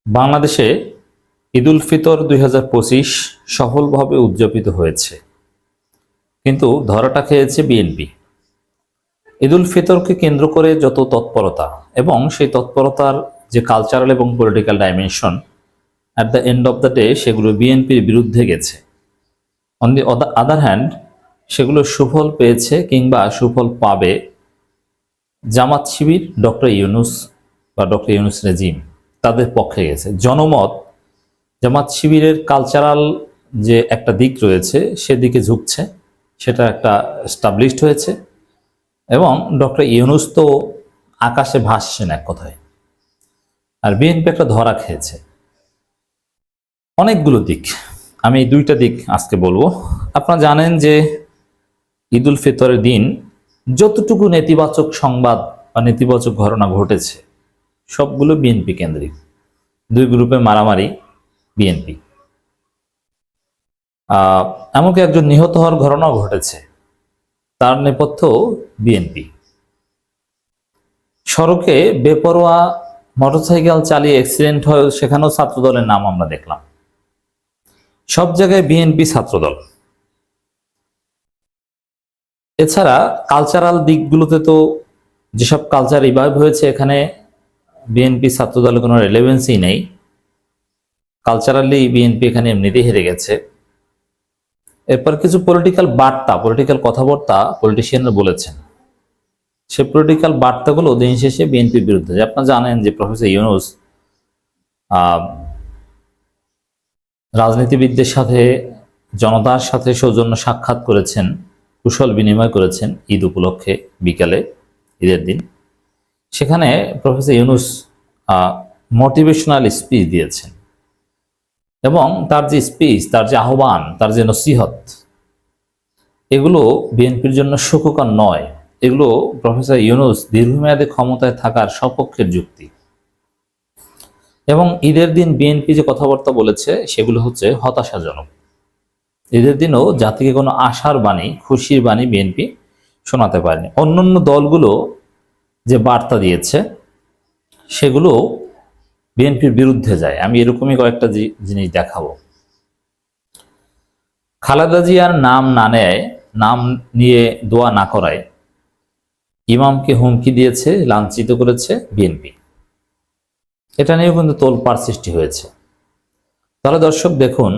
বাংলাদেশে ঈদুল ফিতর ২০২৫ সফলভাবে উদযাপিত হয়েছে, কিন্তু ধরাটা খেয়েছে বিএনপি। ঈদুল ফিতরকে কেন্দ্র করে যত তৎপরতা এবং সেই তৎপরতার যে কালচারাল এবং political dimension, at the end of the day সেগুলো বিএনপির বিরুদ্ধে গেছে। অন দি আদার হ্যান্ড সেগুলো সুফল পেয়েছে কিংবা সুফল পাবে জামাত শিবির, ডক্টর ইউনূস বা ডক্টর ইউনূস রেজিম তাদের পক্ষে গেছে। জনমত জামাত শিবিরের কালচারাল যে একটা দিক রয়েছে সেদিকে ঝুঁকছে, সেটা একটা এস্টাবলিশড হয়েছে। এবং ডক্টর ইউনূস তো আকাশে ভাসছেন এক কথায়, আর বিএনপি একটা ধরা খেয়েছে। অনেকগুলো দিক, আমি দুইটা দিক আজকে বলবো। আপনারা জানেন যে ঈদুল ফিতরের দিন যতটুকু নেতিবাচক সংবাদ বা নেতিবাচক ঘটনা ঘটেছে সবগুলো বিএনপি কেন্দ্রিক। দুই গ্রুপে মারামারি, বিএনপি। এমনকি একজন নিহত হওয়ার ঘটনাও ঘটেছে, তার নেপথ্য বিএনপি। সড়কে বেপরোয়া মোটরসাইকেল চালিয়ে অ্যাক্সিডেন্ট হয়, সেখানেও ছাত্রদলের নাম আমরা দেখলাম। সব জায়গায় বিএনপি ছাত্রদল। এছাড়া কালচারাল দিকগুলোতে তো যেসব কালচার রিভাইভ হয়েছে, এখানে বিএনপি ছাত্রদলের কোনো রেলেভেন্সই নেই। কালচারালি বিএনপি এখানে এমনিতেই হেরে গেছে। এরপর কিছু পলিটিক্যাল বার্তা, পলিটিক্যাল কথাবার্তা পলিটিশিয়ানরা বলেছেন, সে পলিটিক্যাল বার্তাগুলো দিন শেষে বিএনপির বিরুদ্ধে। আপনারা জানেন যে প্রফেসর ইউনূস রাজনীতিবিদদের সাথে, জনতার সাথে সৌজন্য সাক্ষাৎ করেছেন, কুশল বিনিময় করেছেন ঈদ উপলক্ষে বিকালে, ঈদের দিন। সেখানে প্রফেসর ইউনূস মোটিভেশনাল স্পিচ দিয়েছেন এবং তার যে স্পিচ, তার যে আহ্বান, তার যে নসিহত, এগুলো বিএনপির জন্য সুখকর নয়। এগুলো প্রফেসর ইউনূস দীর্ঘমেয়াদী ক্ষমতায় থাকার সপক্ষের যুক্তি। এবং ঈদের দিন বিএনপি যে কথাবার্তা বলেছে সেগুলো হচ্ছে হতাশাজনক। ঈদের দিনও জাতিকে কোনো আশার বাণী, খুশির বাণী বিএনপি শোনাতে পারেনি। অন্যান্য দলগুলো যে বার্তা দিয়েছে সেগুলো বিএনপির বিরুদ্ধে যায়। আমি এরকমই কয়েকটা জিনিস দেখাবো। খালেদা জিয়ার নাম না নেয়, নাম নিয়ে দোয়া না করায় ইমামকে হুমকি দিয়েছে, লাঞ্ছিত করেছে বিএনপি। এটা নিয়েও কিন্তু তোলপাড় সৃষ্টি হয়েছে। তাহলে দর্শক দেখুন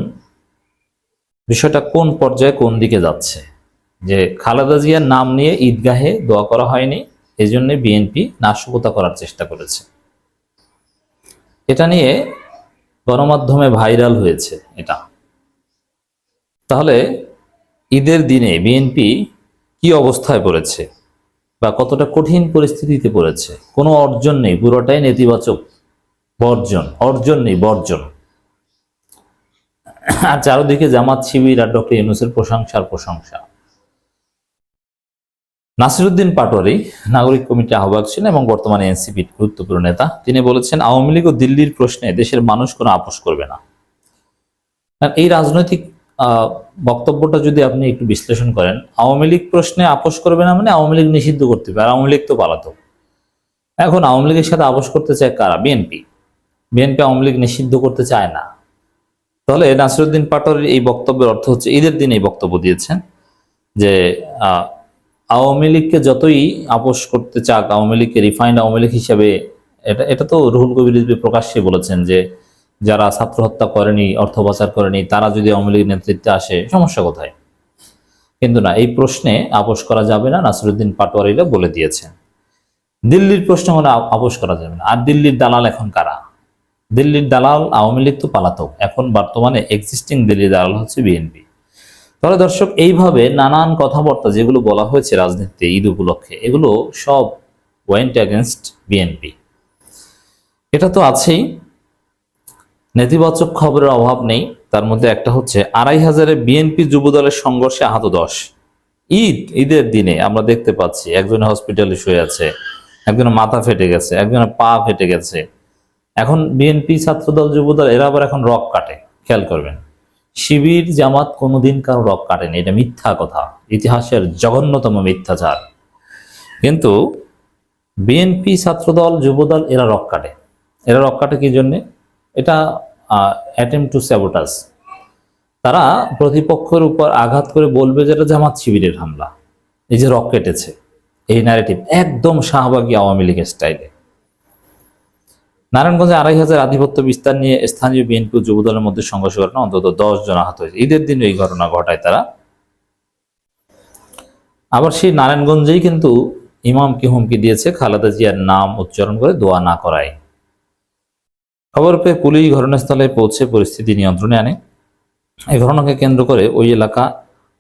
বিষয়টা কোন পর্যায়ে, কোন দিকে যাচ্ছে। যে খালেদা জিয়ার নাম নিয়ে ঈদগাহে দোয়া করা হয়নি, এই জন্য বিএনপি নাশকতা করার চেষ্টা করেছে। এটা নিয়ে গণমাধ্যমে ভাইরাল হয়েছে এটা। তাহলে ঈদের দিনে বিএনপি কি অবস্থায় পড়েছে বা কতটা কঠিন পরিস্থিতিতে পড়েছে? কোনো অর্জন নেই, পুরোটাই নেতিবাচক, বর্জন, অর্জন নেই, বর্জন। আর চারদিকে জামাত শিবির আর ডক্টর ইউনূসের প্রশংসার প্রশংসা। নাসিরউদ্দিন পাটোয়ারি নাগরিক কমিটির আহ্বায়ক ছিলেন এবং বর্তমানে এনসিপির গুরুত্বপূর্ণ নেতা। তিনি বলেছেন, আওয়ামী লীগ ও দিল্লির প্রশ্নে দেশের মানুষ কোনো আপোষ করবে না। এই রাজনৈতিক বক্তব্যটা যদি আপনি একটু বিশ্লেষণ করেন, আওয়ামী লীগ প্রশ্নে আপোষ করবে না মানে আওয়ামী লীগ নিষিদ্ধ করতে হবে, আর আওয়ামী লীগ তো পালাতক। এখন আওয়ামী লীগের সাথে আপোষ করতে চায় কারা? বিএনপি। বিএনপি আওয়ামী লীগ নিষিদ্ধ করতে চায় না। তাহলে নাসিরউদ্দিন পাটোয়ারির এই বক্তব্যের অর্থ হচ্ছে, ঈদের দিন এই বক্তব্য দিয়েছেন যে আওয়ামী লীগকে যতই আপোষ করতে চাক, আওয়ামী লীগকে রিফাইন্ড আওয়ামী লীগ হিসেবে, এটা তো রুহুল কবির রিজভী প্রকাশ্যে বলেছেন যে যারা ছাত্র হত্যা করেনি, অর্থ পাচার করেনি, তারা যদি আওয়ামী লীগের নেতৃত্বে আসে সমস্যা কোথায়? কিন্তু না, এই প্রশ্নে আপোষ করা যাবে না, নাসিরউদ্দিন পাটোয়ারিরা বলে দিয়েছেন। দিল্লির প্রশ্নে মানে আপোষ করা যাবে না। আর দিল্লির দালাল এখন কারা? দিল্লির দালাল আওয়ামী লীগ তো পালাতক, এখন বর্তমানে এক্সিস্টিং দিল্লির দালাল হচ্ছে বিএনপি। তাহলে দর্শক এইভাবে নানান কথাবার্তা যেগুলো বলা হয়েছে রাজনীতিতে ঈদ উপলক্ষে, এগুলো সব ওয়েন্ট অ্যাগেনস্ট বিএনপি। এটা তো আছেই। নেতিবাচক খবরের অভাব নেই। তার মধ্যে একটা হচ্ছে ২৫০০ বিএনপি যুবদলের সংঘর্ষে আহত ১০। ঈদের দিনে আমরা দেখতে পাচ্ছি একজনের হসপিটালে শুয়ে আছে, একজনের মাথা ফেটে গেছে, একজনের পা ফেটে গেছে। এখন বিএনপি, ছাত্রদল, যুবদল এরা আবার এখন রক কাটে। খেয়াল করবেন, শিবির, জামাত কোনোদিন কারো রক কাটেনি, এটা মিথ্যা কথা, ইতিহাসের জঘন্যতম মিথ্যাচার। কিন্তু বিএনপি, ছাত্রদল, যুবদল এরা রক কাটে। এরা রক কাটে কি জন্যে? এটা অ্যাটেম্প টু স্যাবোটাজ। তারা প্রতিপক্ষের উপর আঘাত করে বলবে যে এটা জামাত শিবিরের হামলা, এই যে রক কেটেছে, এই ন্যারেটিভ একদম শাহবাগী আওয়ামী লীগের স্টাইলে। নারায়ণগঞ্জে ২৫০০ আধিপত্য বিস্তার নিয়ে স্থানীয় বিএনপি ও যুবদলের মধ্যে সংঘর্ষ ঘটনা, অন্তত ১০ জন আহত হয়েছে। ঈদের দিন এই ঘটনা ঘটায় তারা। আবার সেই নারায়ণগঞ্জেই কিন্তু ইমামকে হুমকি দিয়েছে খালেদা জিয়ার নাম উচ্চারণ করে দোয়া না করায়। খবর পেয়ে পুলিশ ঘটনাস্থলে পৌঁছে পরিস্থিতি নিয়ন্ত্রণে আনে। এই ঘটনাকে কেন্দ্র করে ওই এলাকা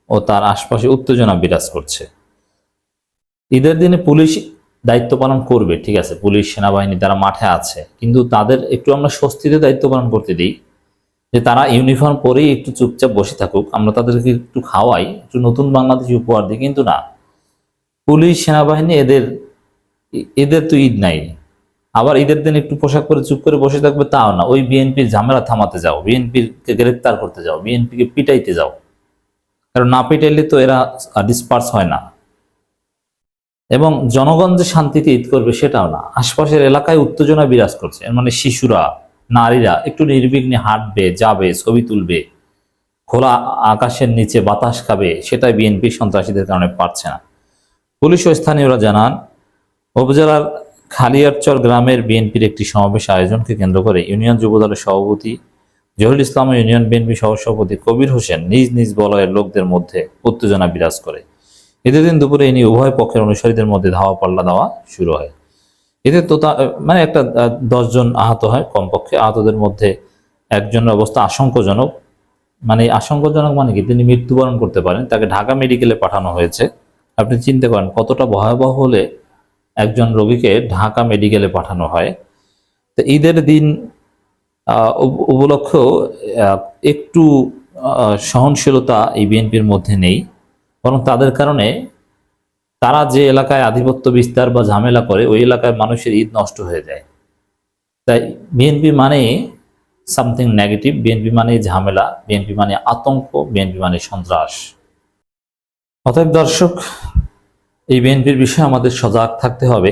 ও তার আশপাশে উত্তেজনা বিরাজ করছে। ঈদের দিনে পুলিশ দায়িত্ব পালন করবে, ঠিক আছে, পুলিশ সেনাবাহিনী তারা মাঠে আছে, কিন্তু তাদের একটু আমরা স্বস্তিতে দায়িত্ব পালন করতে দিই, যে তারা ইউনিফর্ম পরেই একটু চুপচাপ বসে থাকুক, আমরা তাদেরকে একটু খাওয়াই, একটু নতুন বাংলাদেশি উপহার দিই। কিন্তু না, পুলিশ সেনাবাহিনী এদের তো ঈদ নাই, আবার ঈদের দিন একটু পোশাক পরে চুপ করে বসে থাকবে তাও না, ওই বিএনপির ঝামেলা থামাতে যাও, বিএনপিকে গ্রেফতার করতে যাও, বিএনপিকে পিটাইতে যাও, কারণ না পিটাইলে তো এরা ডিসপার্স হয় না। এবং জনগণ যে শান্তিতে ঈদ করবে সেটাও না, আশপাশের এলাকায় উত্তেজনা বিরাজ করছে। এর মানে শিশুরা, নারীরা একটু নির্বিঘ্নে হাঁটবে, যাবে, ছবি তুলবে, খোলা আকাশের নিচে বাতাস খাবে, সেটাই বিএনপি সন্ত্রাসীদের কারণে পারছে না। পুলিশ ও স্থানীয়রা জানান, উপজেলার খালিয়ারচর গ্রামের বিএনপির একটি সমাবেশ আয়োজনকে কেন্দ্র করে ইউনিয়ন যুবদলের সভাপতি জহিরুল ইসলাম ও ইউনিয়ন বিএনপি সহসভাপতি কবির হোসেন নিজ নিজ বলয়ের লোকদের মধ্যে উত্তেজনা বিরাজ করে। ঈদের দিন দুপুরে এ নিয়ে উভয় পক্ষের অনুসারীদের মধ্যে ধাওয়া পাল্লা দেওয়া শুরু হয়। এতে তো মানে একটা 10 জন আহত হয় কমপক্ষে। আহতদের মধ্যে একজনের অবস্থা আশঙ্কাজনক। মানে আশঙ্কাজনক মানে কি, তিনি মৃত্যুবরণ করতে পারেন, তাকে ঢাকা মেডিকেলে পাঠানো হয়েছে। আপনি চিন্তা করেন কতটা ভয়াবহ হলে একজন রোগীকে ঢাকা মেডিকেলে পাঠানো হয়। তো ঈদের দিন উপলক্ষেও একটু সহনশীলতা এই বিএনপির মধ্যে নেই, বরং তাদের কারণে তারা যে এলাকায় আধিপত্য বিস্তার বা ঝামেলা করে ওই এলাকায় মানুষের ঈদ নষ্ট হয়ে যায়। তাই বিএনপি মানে সামথিং নেগেটিভ, বিএনপি মানে ঝামেলা, বিএনপি মানে আতঙ্ক, বিএনপি মানে সন্ত্রাস। অতএব দর্শক, এই বিএনপির বিষয়ে আমাদের সজাগ থাকতে হবে।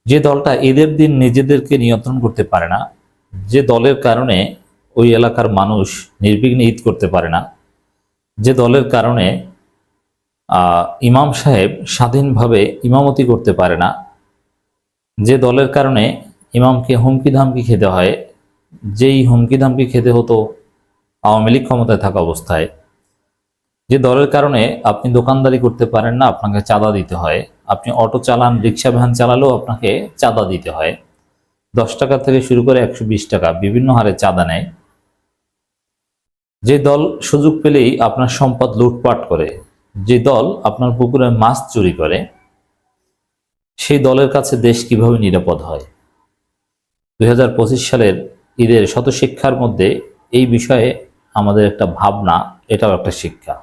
যে দলটা ঈদের দিন নিজেদেরকে নিয়ন্ত্রণ করতে পারে না, যে দলের কারণে ওই এলাকার মানুষ নির্বিঘ্নে ঈদ করতে পারে না, যে দলের কারণে ইমাম সাহেব স্বাধীনভাবে ইমামতি করতে পারে না, যে দলের কারণে ইমামকে হুমকি ধামকি খেতে হয়, যেই হুমকি ধামকি খেতে হতো আওয়ামী লীগ ক্ষমতায় থাকা অবস্থায়, যে দলের কারণে আপনি দোকানদারি করতে পারেন না, আপনাকে চাঁদা দিতে হয়, আপনি অটো চালান, রিক্সা ভ্যান চালালেও আপনাকে চাঁদা দিতে হয়, 10 টাকা থেকে শুরু করে 120 টাকা বিভিন্ন হারে চাঁদা নেয়, যে দল সুযোগ পেলেই আপনার সম্পদ লুটপাট করে, যে দল আপনার পুকুরে মাছ চুরি করে, সেই দলের কাছে দেশ কিভাবে নিরাপদ হয়? 2025 সালের ঈদের শতশিক্ষার মধ্যে এই বিষয়ে আমাদের একটা ভাবনা, এটাও একটা শিক্ষা।